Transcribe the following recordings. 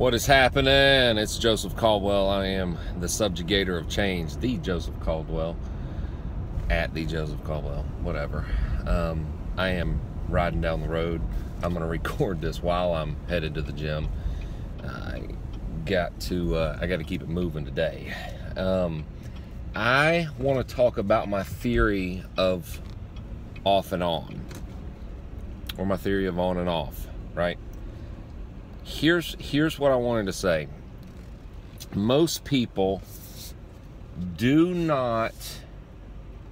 What is happening? It's Joseph Caldwell. I am the Subjugator of Change, the Joseph Caldwell, at the Joseph Caldwell, whatever. I am riding down the road. I'm going to record this while I'm headed to the gym. I got to keep it moving today. I want to talk about my theory of off and on, or my theory of on and off, right? Here's what I wanted to say. Most people do not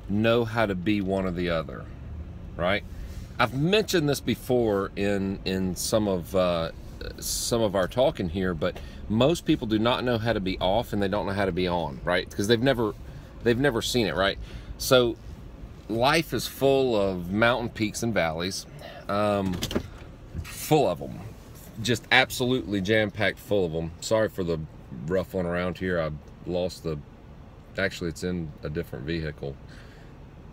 know how to be one or the other, right? I've mentioned this before in some of our talking here, but most people do not know how to be off, and they don't know how to be on, right? Because they've never seen it, right? So life is full of mountain peaks and valleys, full of them. Just absolutely jam-packed full of them. Sorry for the ruffling around here. I lost actually it's in a different vehicle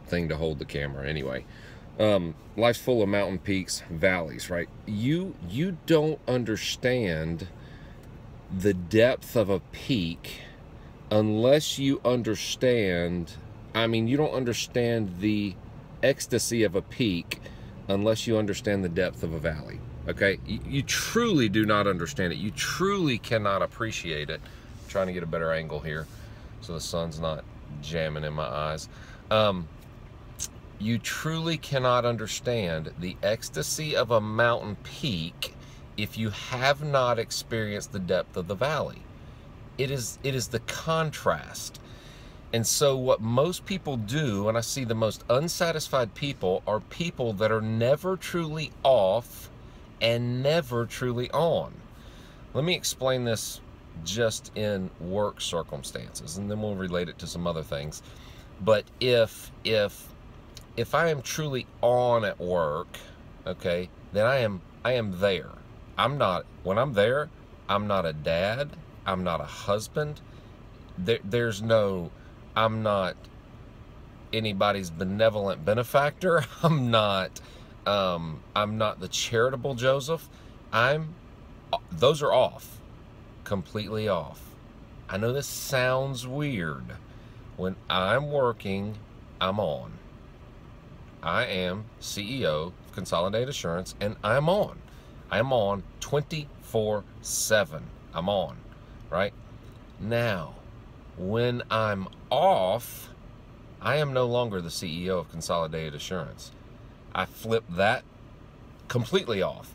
thing to hold the camera. Anyway, life's full of mountain peaks, valleys, right? You don't understand the depth of a peak unless you understand, you don't understand the ecstasy of a peak unless you understand the depth of a valley. Okay, you truly do not understand it. You truly cannot appreciate it. I'm trying to get a better angle here so the sun's not jamming in my eyes. You truly cannot understand the ecstasy of a mountain peak if you have not experienced the depth of the valley. It is the contrast. And so what most people do, and I see the most unsatisfied people, are people that are never truly off and never truly on. Let me explain this just in work circumstances, and then we'll relate it to some other things. But if I am truly on at work, okay, then I am there. When I'm there, I'm not a dad, I'm not a husband. I'm not anybody's benevolent benefactor. I'm not the charitable Joseph. Those are off, completely off. I know this sounds weird. When I'm working, I'm on. I am CEO of Consolidated Assurance, and I'm on. I'm on 24/7. I'm on, right? Now, when I'm off, I am no longer the CEO of Consolidated Assurance. I flip that completely off,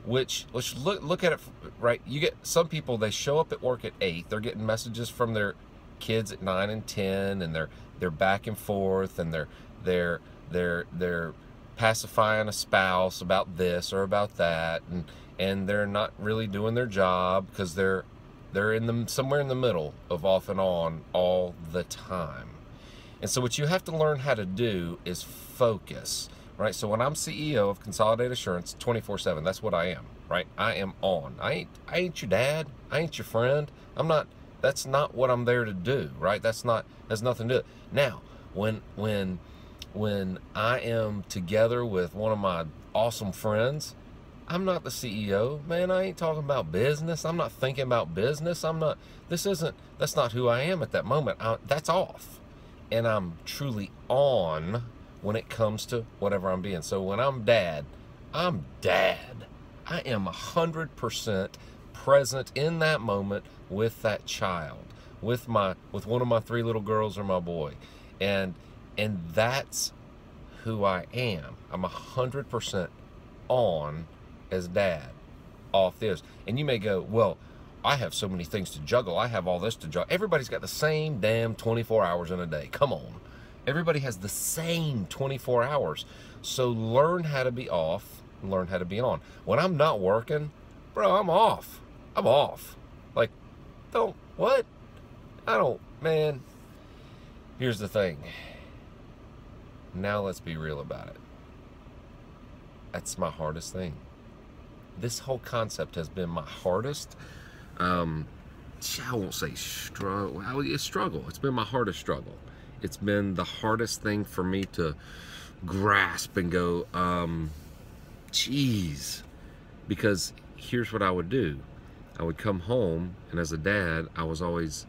which look at it, right? You get some people, they show up at work at 8, they're getting messages from their kids at 9 and 10, and they're back and forth, and they're pacifying a spouse about this or about that, and they're not really doing their job because they're somewhere in the middle of off and on all the time. And so what you have to learn how to do is focus, right? So when I'm CEO of Consolidated Assurance 24/7, that's what I am, right? I am on. I ain't your dad. I ain't your friend. That's not what I'm there to do, right? has nothing to do. Now, when I am together with one of my awesome friends, I'm not the CEO, man. I ain't talking about business. I'm not thinking about business. That's not who I am at that moment. That's off. And I'm truly on when it comes to whatever I'm being. So when I'm dad, I'm dad. I am 100% present in that moment with that child, with one of my 3 little girls or my boy. And that's who I am. I'm 100% on as dad, off this. And you may go, well, I have so many things to juggle. I have all this to juggle. Everybody's got the same damn 24 hours in a day. Come on. Everybody has the same 24 hours. So learn how to be off, learn how to be on. When I'm not working, bro, I'm off. I'm off. Like, man. Here's the thing. Now let's be real about it. That's my hardest thing. This whole concept has been my hardest, I won't say struggle. It's struggle. It's been my hardest struggle. It's been the hardest thing for me to grasp and go, geez. Because here's what I would do. I would come home, and as a dad, I was always,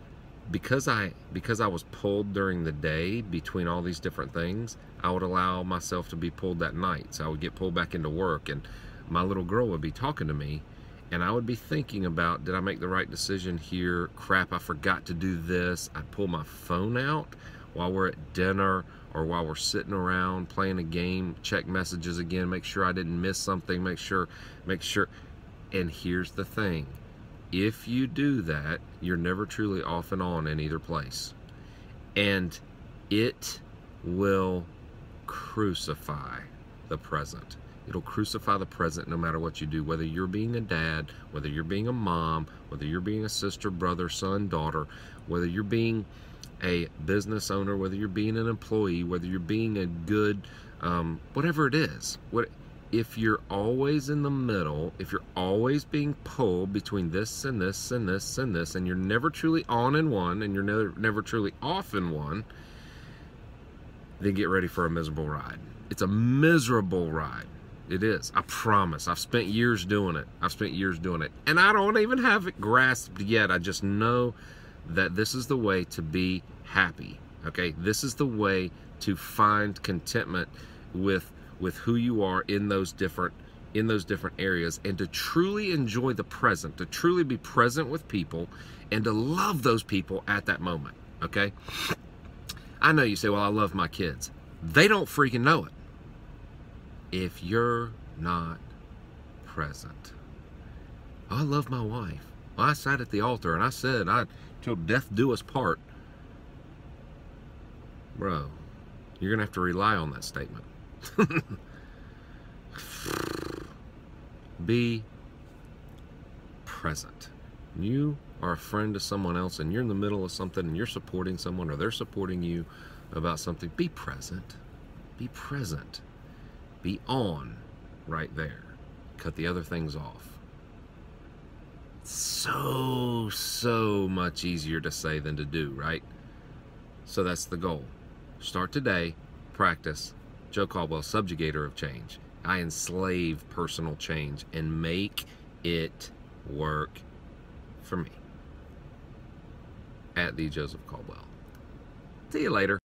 because I was pulled during the day between all these different things, I would allow myself to be pulled that night. So I would get pulled back into work, and my little girl would be talking to me, and I would be thinking about, did I make the right decision here? Crap, I forgot to do this. I'd pull my phone out while we're at dinner or while we're sitting around playing a game, check messages again, make sure I didn't miss something, make sure. And here's the thing. If you do that, you're never truly off and on in either place. And it will crucify the present. It'll crucify the present no matter what you do, whether you're being a dad, whether you're being a mom, whether you're being a sister, brother, son, daughter, whether you're being a business owner, whether you're being an employee, whether you're being a good, whatever it is. If you're always in the middle, if you're always being pulled between this and this and this and this, and you're never truly on in one, and you're never truly off in one, then get ready for a miserable ride. It's a miserable ride. It is. I promise. I've spent years doing it. And I don't even have it grasped yet. I just know that this is the way to be happy. Okay? This is the way to find contentment with who you are in those different areas, and to truly enjoy the present, to truly be present with people, and to love those people at that moment. Okay? I know you say, well, I love my kids. They don't freaking know it if you're not present. Oh, I love my wife. Well, I sat at the altar and I said, till death do us part. Bro, you're gonna have to rely on that statement. Be present. You are a friend to someone else, and you're in the middle of something, and you're supporting someone, or they're supporting you about something. Be present. Be present. Be on right there. Cut the other things off. So much easier to say than to do, right? So that's the goal. Start today. Practice. Joe Caldwell, Subjugator of Change. I enslave personal change and make it work for me. At the Joseph Caldwell. See you later.